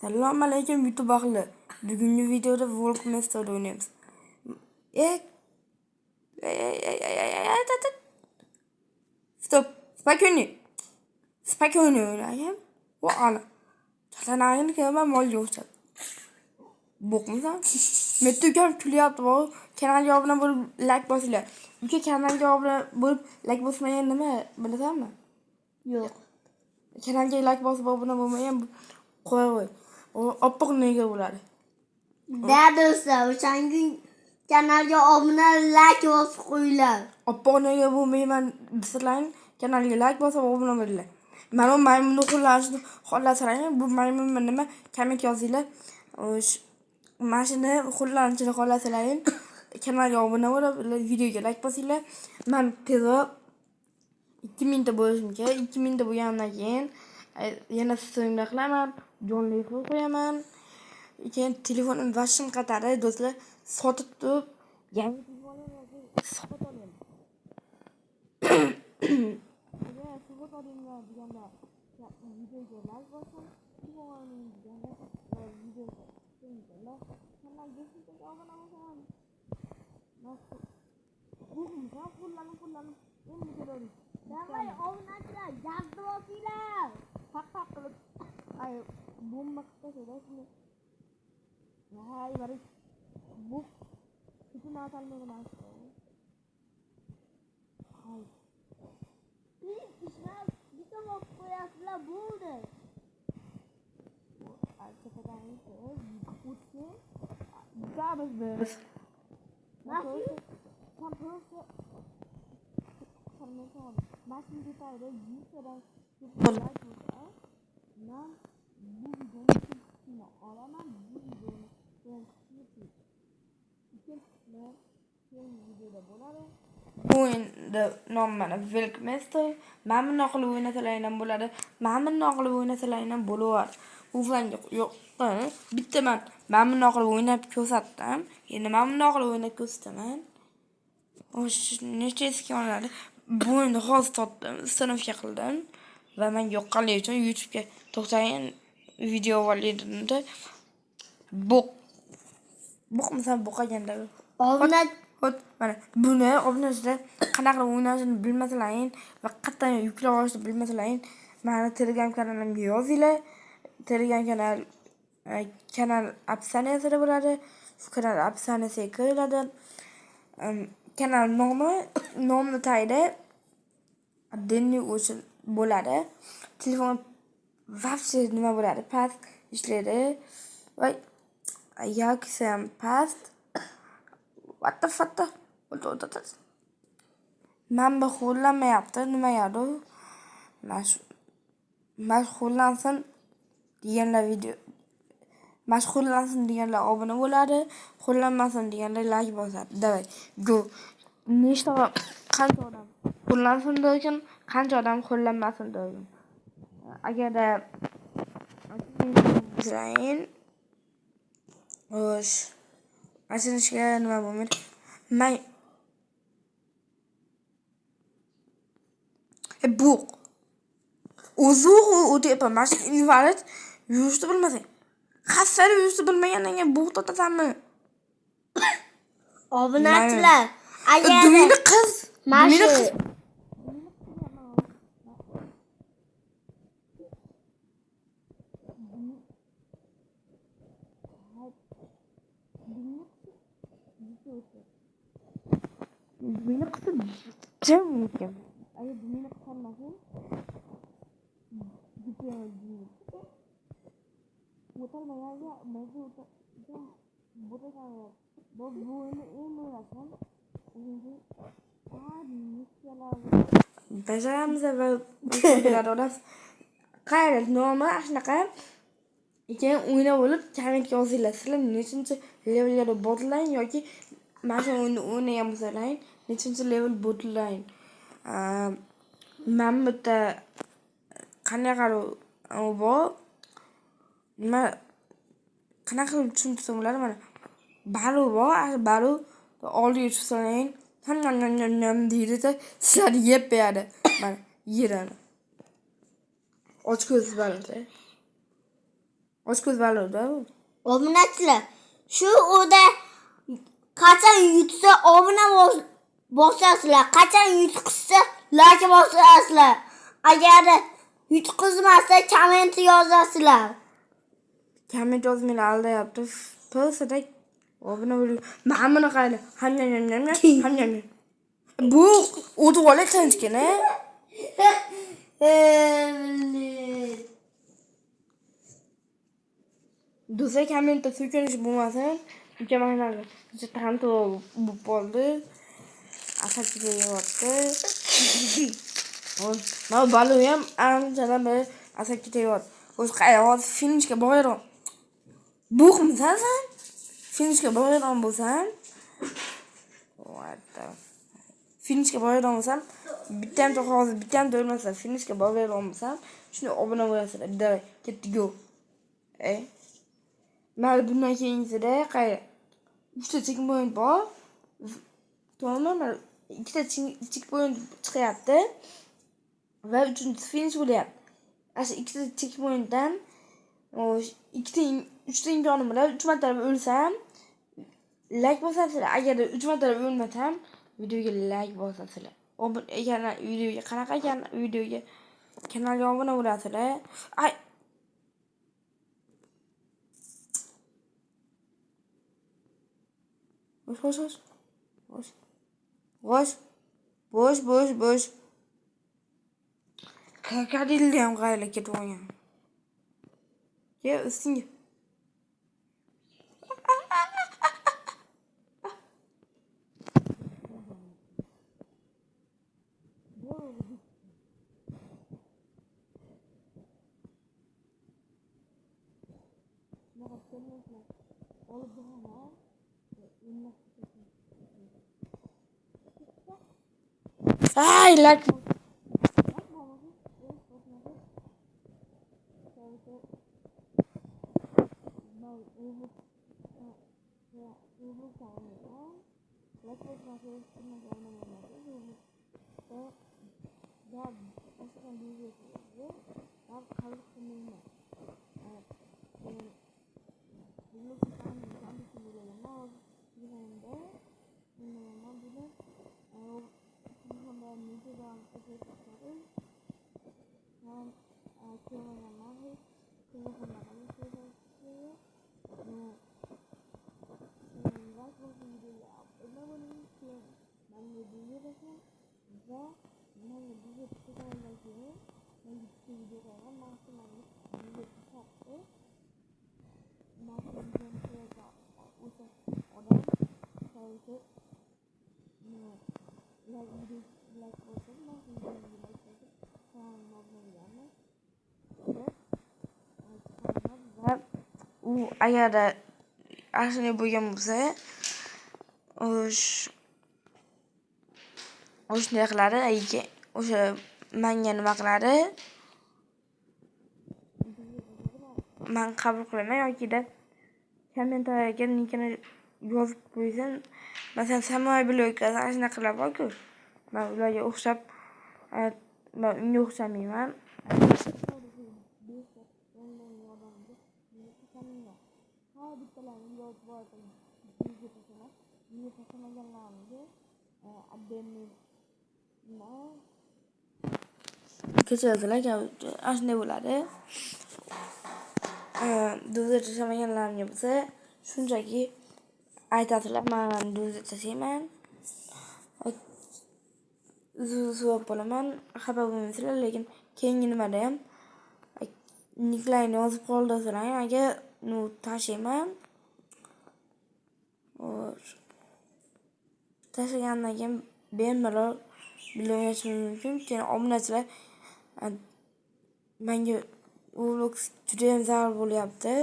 Assalomu alaykum YouTube ahli. Bugungi videoda Volkmaster'da o'ynaymiz. Stop. Spokойно o'ynayman. Va ana. Chatanagini kelman molga o'xshab. Bo'qmisan? Metti ukam kulyapti. Kanalga obuna bo'lib like bosinglar. Uka kanalga obuna bo'lib like bosmagan nima bilasanmi? Yo'q. Kanalga like bosib obuna bo'lmagan qo'y. Oppoq nega bo'ladi. Dadasi, o'shangi kanalga obuna like bosib qo'yinglar. Oppoq nega bo'lmayman desalaring, kanalga like bosib obuna bo'linglar. Mana maymunni qo'llanishni xohlasalaring, bu maymun nima komment yozinglar. Mana shuni qo'llanishni xohlasalaring, kanalga obuna bo'lib, videoga like bosinglar. Men tezroq 2000 ta bo'lishim kerak. 2000 ta bo'lgandan keyin yana streamlar qilaman, jonli efir qo'yaman. Keyin telefonim vashim qatari do'stlar sotib turib, yangi telefonimni sotib olaman. Agar sotib olinglar deganda videoga like bosing, telefonim deganda videoga tinglar. Kanalga obuna bo'ling. Qo'llanib. Endi ko'ramiz. Davay, obunachilar, gazni bosinglar. Faqat qilib bomba qilsa shuni. Hay, bari bu bütün atalmagan narsa. Hay. Ishlar bitta vaqt qo'yasizlar, bo'ldi. Biz. Başım detayda 100 liradan dolar bo'lsa, men bu videoni olaman, bu videoni videoda bo'ladi. Bu endi nom mana Volkmaster. Men buni qilib o'ynasalaring ham bo'ladi. Men buni qilib o'ynasalaring ham bo'laveradi. U fanga yo'q. Bitta men buni qilib o'ynab ko'rsatdim. Endi men buni qilib o'ynab ko'rsataman. Necha skonlari bu endi hozir topdim, ustanovka qildim va men yoqqanlik uchun YouTube'ga to'xtagan video olganimda bo'qmisam bo'qaganda hot mana buni obunachida qanaqa o'ynashini bilmasalaring va qayerdan yuklab olishni bilmasalaring, meni Telegram kanalimga yozinglar. Telegram kanal opsiyasida bo'ladi. Shu kanal opsiyasiga kiriladi. Kanal nomni tagida Denni o'shin bo'ladi. Telefon вообще nima bo'ladi? Past ishlaydi. Voy, yoki ham past. What the fuck? Menga qo'llanmayapti, nimaga? Mashg'ullansin deganlar video mashg'ullansin deganlar obuna bo'ladi, qo'llanmasin deganlar like bosadi. Davay, go. Nechta qancha odam qo'llansin degan, qancha odam qo'llanmasin degan. Agarda zayn osh aslishga nima bo'lmaydi. Men bu o'zi mana shu invalid yurishni bilmasang. Qasar yurishni bilmagandan keyin bu totasanmi? Obunachilar, agar Dumini qiz. Dumini qisib jim ekan. Agar dumini qismasin, bajaramiz va qayerda nomi shunaqa ekan o'ynab olib kommentga yozinglar. Sizlar nechinchi levelga botlang yoki mana shu o'yinni o'ynagan bo'lsalaring, nechinchi level botlang. Men bitta qanaqa u bor? Nima qanaqa qilib tushuntirsam bo'ladi mana. Baru bor, baru oldiga tushsalaring, ham deydi-da, sizlarni yeb beradi. Mana yerani. Och ko'z balada. Ochko'z valida. Obunachilar. Shu o'da qachon yutsa obuna bosasizlar. Qachon yutqizsa like bosasizlar. Agar yutqizmasa komment yozasizlar. Komment yozmanglar, aldayapti. Pulsadak obuna bo'ling. Mana buni qaranglar. Ham. Bu o'tvola qanchkina? Do'stlar, kommentda so'kinish bo'lmasin. Mukammal. Juda to'g'ri bo'lib qoldi. Asabga tegayapti. Mana balu ham anchadan beri asabga tegayapti. O'zi hozir finishga boraveram. Buqmisan sen? Finishga boraveram bo'lsam. Finishga boraveram bo'lsam, bittam hozir bittam o'lmasa, finishga boraveram bo'lsam, shuni obuna bo'lasizlar. Davay, ketdik-ku. Mana bundan keyingisida qayda? 3 ta checkpoint bor. To'g'rimi? Mana 2 ta checkpoint chiqyapti va 3-chi finish bo'lyapti. Asha 2 ta checkpointdan 3 ta imkonim bilan 3 martalab o'lsam, like bosasizlar. Agar 3 martalab o'lmasam, videoga like bosasizlar. Videoga qanaqa ekan? Videoga kanalga obuna bo'lasizlar. Ay, Bosh. Krokodilni ham qayerga ketib olgan. Ke ustingga. Ay, like. U agarda ashuni bo'lgan bo'lsa, o'sha qiladi, o'sha menga nima qiladi? Men qabul qilaman yoki-da kommentariyaga linkini yozib qo'ysin. Masalan, samoy bloga ashuna qilib bor-ku. Men ularga o'xshab, men unga o'xshamayman. Kechirasizlar, shunday bo'ladi. Do'za tashlamaganlarimga bo'lsa, shunchaki aytasizlar, men do'za tashlayman. Uzr bo'laman, xafa bo'lmaysizlar, lekin keyingi nimada ham nicklarni yozib qoldirsizlar, agar tashlayman. Tashlagandan keyin bemalol bilaverishingiz mumkin. Keyin obunachilar menga Roblox juda ham zarar bo'lyapti.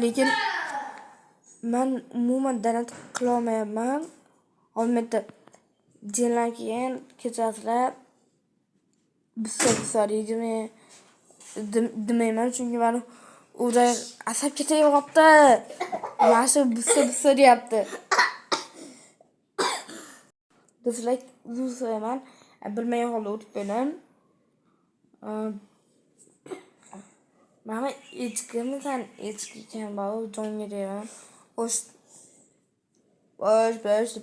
Lekin men umuman danat qila olmayapman. Albatta jinlar keyin kechasizlar. Busa demayman, chunki meni o'da asab ketayapti. Mana shu busa deyapti. Do'stlar, uzr so'rayman. Bilmagan holda o'tib qo'ydim. Mama echkimi sen echki ekan baba jonga deyman. Bosh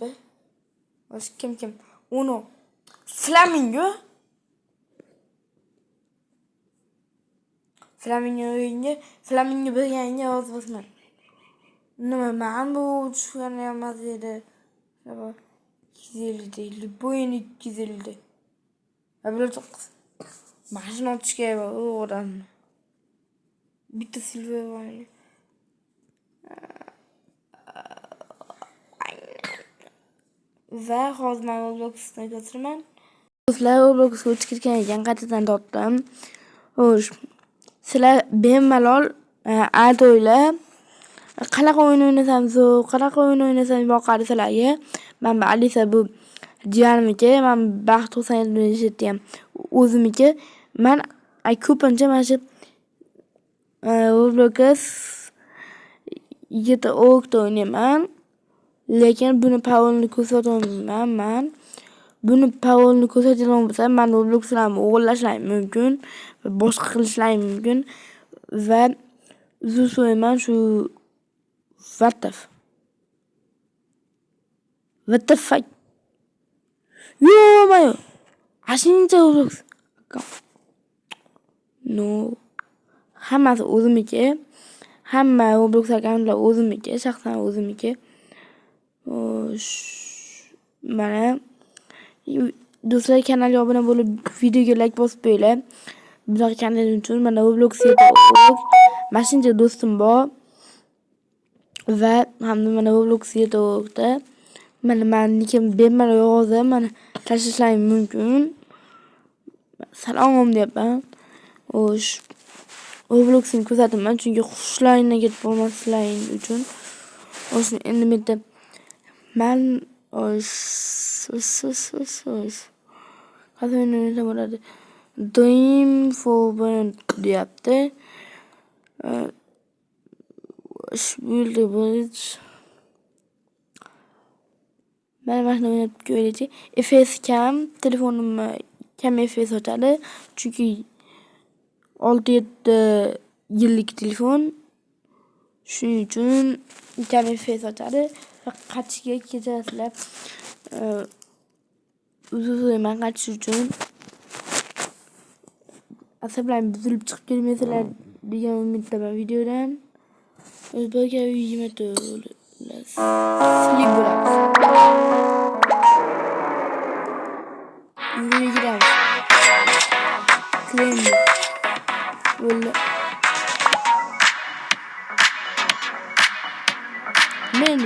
deb. Bosh kim? Uno. Flamingo. Flamingo bilganga ovoz bosman. Nima men bu tushgan emas edi. 250 deydi. Bo'yin 250. Abla to'qqiz. Mashina otishga o'g'ran. Bitta silver var. Va hozir men Roblox'ni ko'rsataman. Sizlar Roblox'ga o'tib ketgan ekan, qaytadan topdim. Xo'sh. Sizlar bemalol a'doylar qanaqa o'yin o'ynasam yoqadi sizlarga. Men Alisa bu jiyanimga, men Baxt Husaynni eshitdim. O'zimga men ko'pincha mana shu Roblox GTA o'ynayman. Lekin buni parolni ko'rsatolmayman men. Buni parolni ko'rsatadigan bo'lsam, men Robloxlarni o'g'irlashim mumkin, boshqa qilishlarim mumkin va uzr so'rayman shu what the fuck. Yo-mayo. Ashincha Roblox. No. Hammasi o'zimniki. Hamma Roblox akkauntlar o'zimniki, shaxsan o'zimniki. Mana do'stlar, kanalga obuna bo'lib, videoga like bosib qo'yinglar. Bunaqa kanal uchun mana Roblox.org mashincha do'stim bor va hamda mana Roblox.orgda mana menikim bemalol yozib, mana tashlash mumkin. Salom deyapman. Xo'sh. Roblox'ni ko'rsataman chunki xushlaringga ketib bo'lmasliging uchun. Xo'sh, endi bitta men qazonishim bo'ladi. Dream for Burn deyapti. Build a bridge. Men mana o'ynab ko'raylik. FPS kam, telefonimni kam FPS ochadi. Chunki 6-7 yillik telefon. Shuning uchun kam FPS ochadi. Qachishga ketasizlar. Uzr-so'rayman qachish uchun. Asablarim buzilib chiqib kelmaysizlar degan umiddaman videodan. O'zbekcha 20 $. Sleep bo'ladi. Uyga kiramiz. Claim. Bo'ldi. Men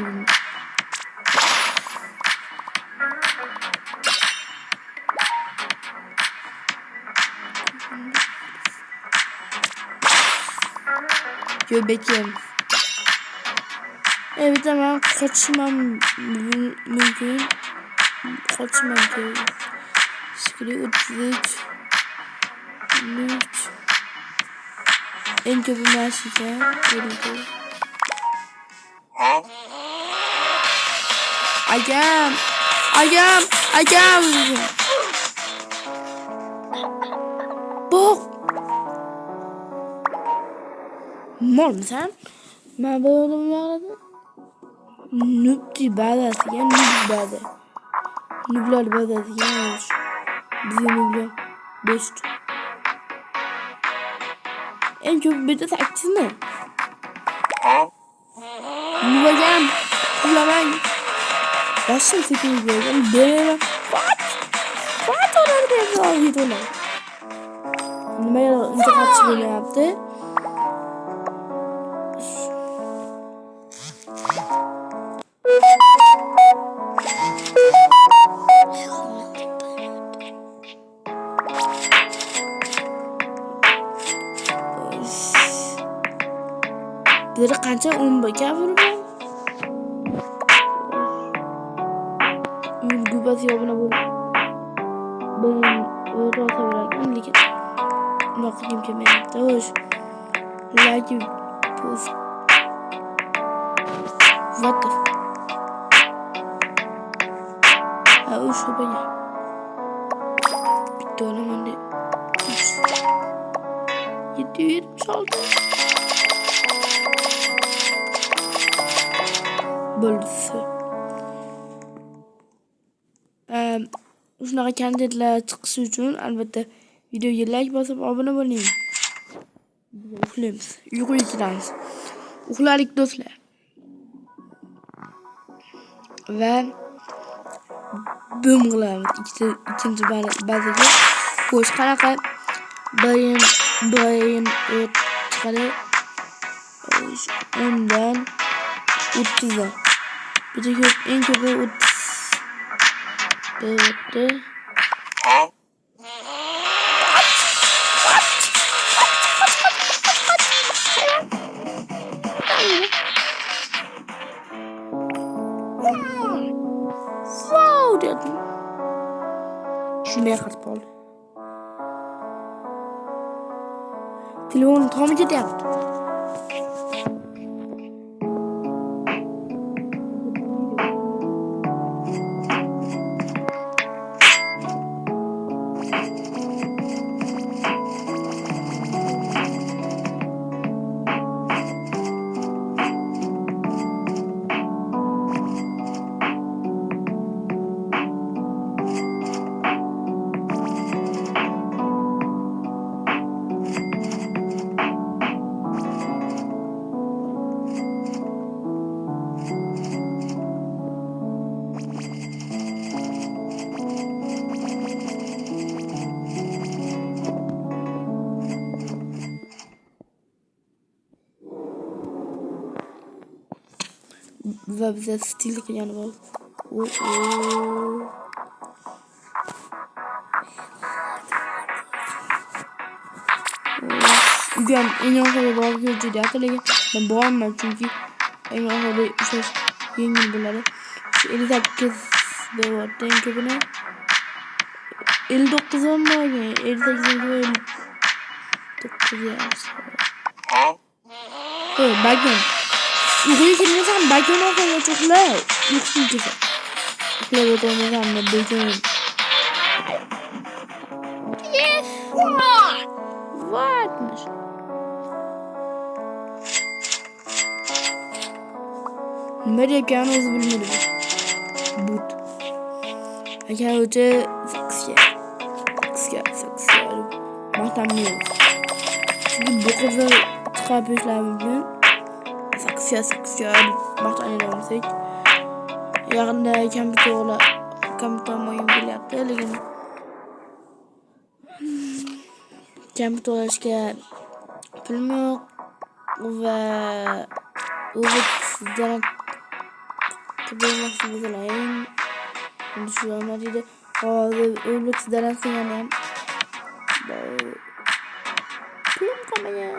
göbeğim. Evet, hemen kaçmam mümkün. Kaçmam gerekiyor. Sıkıntı 33. En kötü mersike. Agam. Bok. Mor musun sen? Ben böyle oynadım. Nübdi badası ya, nübdi. Nübler badası ya. Bizi nübler 5. En çok bir de takçı mı? Nübagam. Ulan başım sekiyor gördüm. Böyle What olarak da videolar. Nübaya önce kaçı böyle yaptı. Biri qancha 10 gapirib YouTube'ga obuna bo'lib ben rosa bırakmam lekin unaqa kelmayapti. Xo'sh, like post what the o'sha bo'ya bitta olaman deb 7 76. Bölüsü. Shunaqa kontentlar chiqishi uchun albatta videoga like bosib obuna bo'ling. Uxlaymiz. Uyquga ketamiz. Uxlaylik do'stlar. Va bum qilamiz. Ikkinchi bazaga. Xo'sh, qanaqa brain chiqadi? 10dan 30'a. Bir de en kötü 30. Evet. Wow dedim. Şuraya katıp oldu. Telefonu tam gitti yaptı. Ve bize stil yani var. Bugün en yakında bazı gözcüydü hatırlayın. Ben boğanmam çünkü en yakında uçak yengil bunları. 58 de var. En köpüne 59 var mı? 58 de 59 yani. Evet bakın. Uykuya girmesem bakın okula çok la. Uykusuz kesin. Okula oturmasam da bakın. Yes. Varmış. Ne yapacağını bilmiyorum. But. Aşağı hoca saksıya. Mahtamlıyım. Çünkü bu kadar çıkartmışlar bugün. Saksıya. Mahtamlıyım olsak. Yakında kompüter oyun bilyapti. Lekin kompüter olishga pulim yo'q va sizdan bo'lmoqchi bo'lsalaring shu nima deydi hozir sizdan qilgan ham pulim qolmagan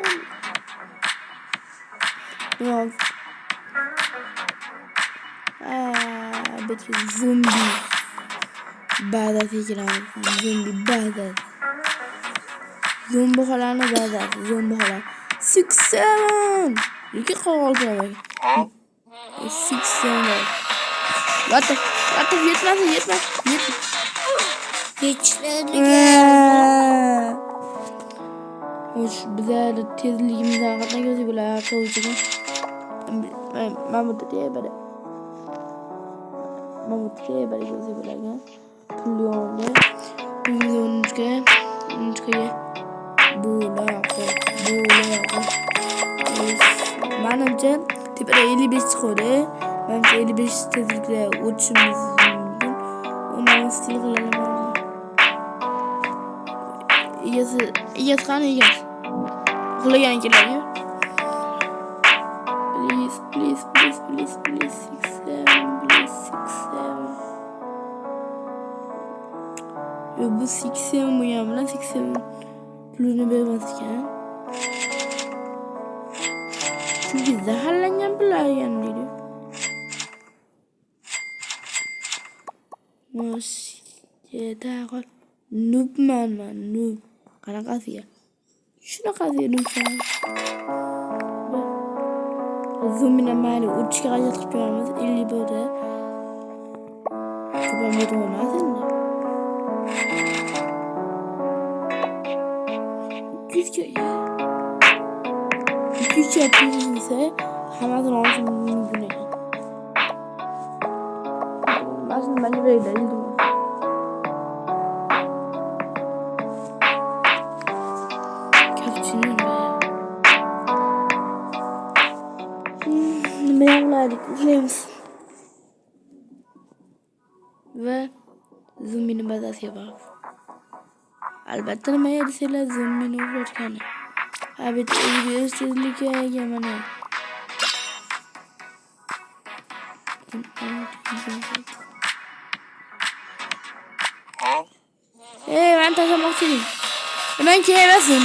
yo'q bitta zombi ba'da tekiramiz zombi ba'da zombi xolani ba'da zombi xola 6-7 Iki kaldı bak. 6-7 Latif yetmez. Geçmedi. Hoş bize de tezliğimizi hakikaten gözü bile ayakta olacak. Mahmut diye böyle gözü bile gel. Pulyonda. Biz onuncuya buğla. Menimce tepede 55 çıkıyor. Menimce 55 tezlikle uçuşumuz mümkün. Ondan stil kılalım. İyaz kan iyaz. Kulayan geliyor. Please 6-7 Yo bu 6-7 bu ya. Buna 6-7 Plus'unu vermezken. Çünkü zaharlanyan bile yanlıyor. Daha noob man noob. Karena kasih ya. Şuna kasih noob sen. Zoom namali uçuk aja çıkıyoruz. 50 böyle. Kupamı olmaz mı? Güzel ya. qancha terilsa hammasini olishim mumkin ekan. Mashina menga berdi, iltimos. Cappuccino. Nima qilaylik? Uxlaymiz. Va zombini bazasiga borib. Albatta nima desanglar zombini uxlatgani. Ha bitta tezlikka ega mana. Ben tashlamoqchi edim. Men kelaversin.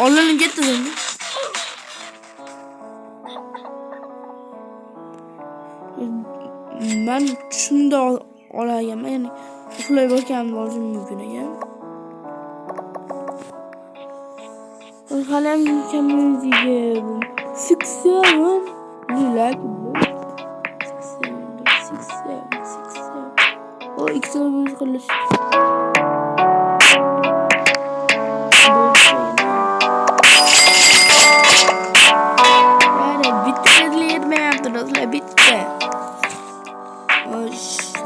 Olinib ketdi zombi. Ben shunda olaganman, ya'ni uxlay bo'lganimda olishim mumkin ekan. Hali ham kamizga 6-7 like 6-7 o ikkita biz qilish. Bitti.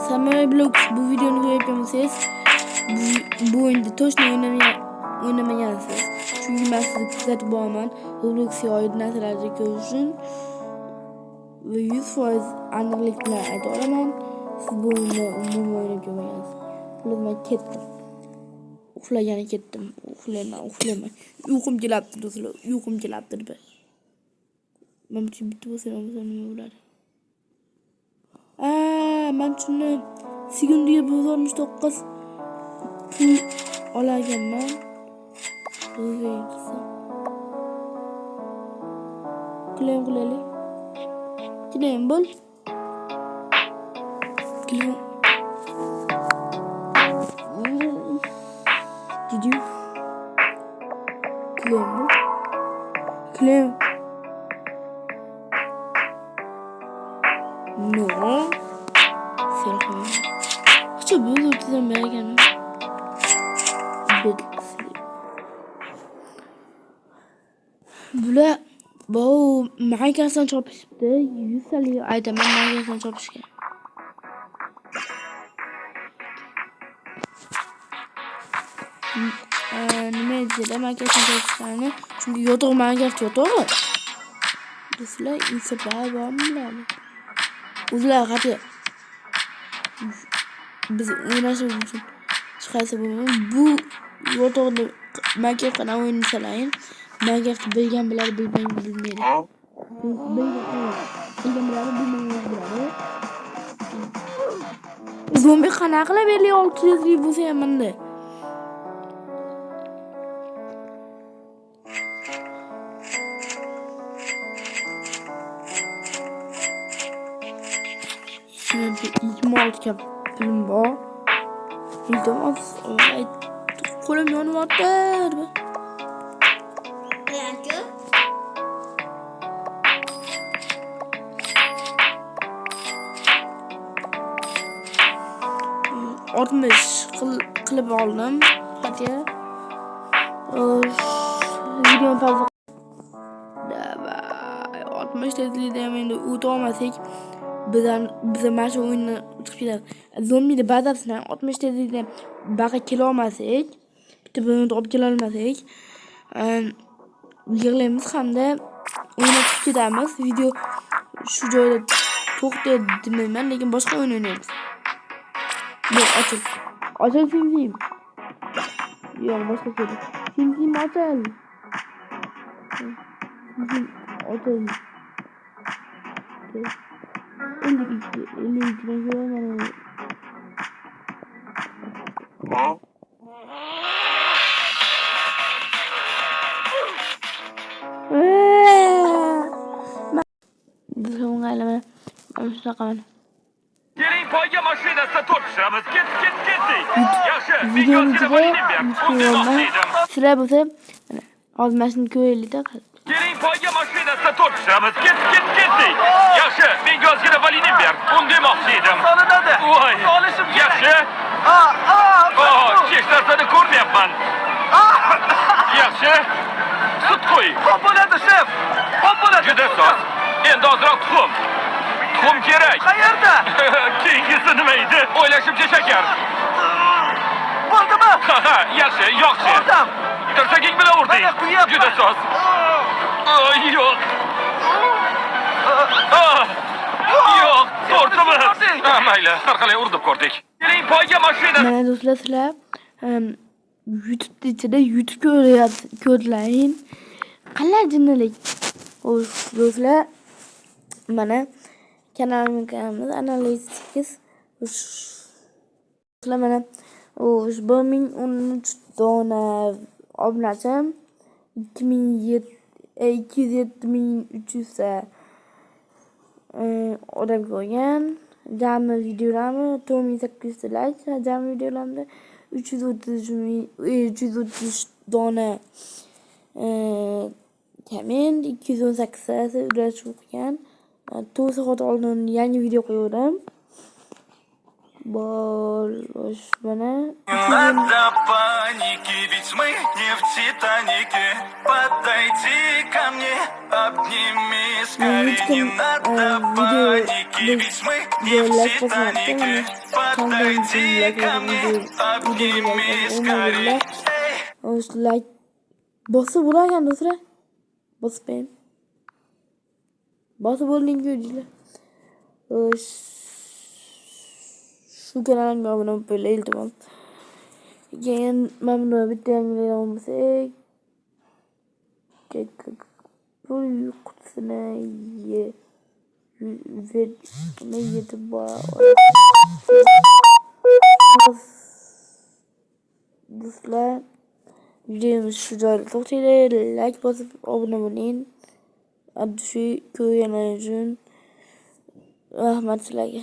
Samurai Blocks bu videoni ko'rayotgansiz, bu o'yinda to'shni o'ynamagansiz. Chunki men sizni kuzatib boraman. Robloxga oid narsalarni ko'rish uchun va 100% aniqlik bilan ayta olaman. Siz bu o'yinni umuman o'ynab ko'rmagansiz. Men ketdim. Uxlagani ketdim. Uxlayman. Uyqum keladi do'stlar. Uyqum keladi. Men uchun bitta bo'lsa nima bo'ladi? Men shuni sekundiga 169 pul olaganman. Qilaylik. Kelayim bo'l. Kelayim. Gidiyor. Kelayim. No. Silahım. Hiç böyle ortadan beri gelmem. Böyle bu Minecraft'tan çarpıştı. 100 sayı ayda ben Minecraft'tan çarpıştım. Nima diyeceğim? Minecraft'tan çarpıştığını. Çünkü yotoq Minecraft yotoq. Do'stlar, insaflar bormi? O'zlar hadi. Biz o'ynashimiz uchun chiqarsa bo'lmaydi. Bu yotoqni Minecraft qana o'ynasalar, Minecraft bilgan biladi, bilmaydi. Bilgan biladi. Zombi qanaqa qilib 56 yuz bo'lsa ham menda. Şimdi ilk film var. İltimos, qo'lim yonyapti. Otmish qilib oldim. Hadi. Videoni pauza. Davay. 60 tezlikda ham endi o'ta olmasak biz mana shu o'yinni chiqib ketadi. Zombini bazasidan 60 tezlikda baqa kela olmasak, bitta buni olib kela olmasak, yig'laymiz hamda o'ynab chiqib ketamiz. Video shu joyda to'xtaydi demayman, lekin boshqa o'yin o'ynaymiz. Yo'q, ochil. Ochil film. Yo'q, boshqa kerak. Film ochil. Ochil. Keling poyga mashinasida to'rt tushiramiz. Ketdik. Yaxshi. Videoga sizlar bo'lsa, hozir mashina ko'raylik-da. Keling poyga mashinasida to'rt tushiramiz. Ketdik. Yaxshi. Menga ozgina valinib ber. Uni demoqchi edim. Solinadi. Voy. Olishim yaxshi. Hech narsani ko'rmayapman. Yaxshi. sut qo'y. Xo'p bo'ladi, shef. Xo'p bo'ladi. Juda soz. Endi ozroq tuxum. Tuxum kerak. Qayerda? Keyingisi nima edi? O'ylashimcha shakar. Bo'ldimi? Yaxshi, yo'qchi. Oldim. Tirsaging bilan urding. Mana quyapman. Juda soz. Yo'q. Yo'q, to'g'rimi? Mayli, har qalay urib ko'rdik. Keling, poyga mashina. Mana do'stlar, sizlar YouTube ichida YouTube ko'rlaring. Qanday jinnilik? Xo'sh, do'stlar, mana kanalimizga analitik. Do'stlar, mana 1013 dona obunachim, 207.300 ta odam ko'rgan. Jami videolarni 4800 ta like, jami videolarni 330 dona komment, 218 tasi ulash o'qigan. 9 soat oldin yangi video qo'ydim. Bosh mana Надо паники, ведь мы не в Титанике. Подойди ко мне, обними скорее. Не надо паники, ведь мы не в Титанике. Подойди ко мне, обними скорее. like bosib bo'larkan do'stlar. Bosib bo'ling ko'ringlar. Shu kanalimga obuna bo'lib iltimos. Keyin mana buni bitta yangilik olmasak, pul qutisini yetib do'stlar, videomiz shu joyda to'xtaydi. Like bosib obuna bo'ling. Shu ko'rganingiz uchun rahmat sizlarga.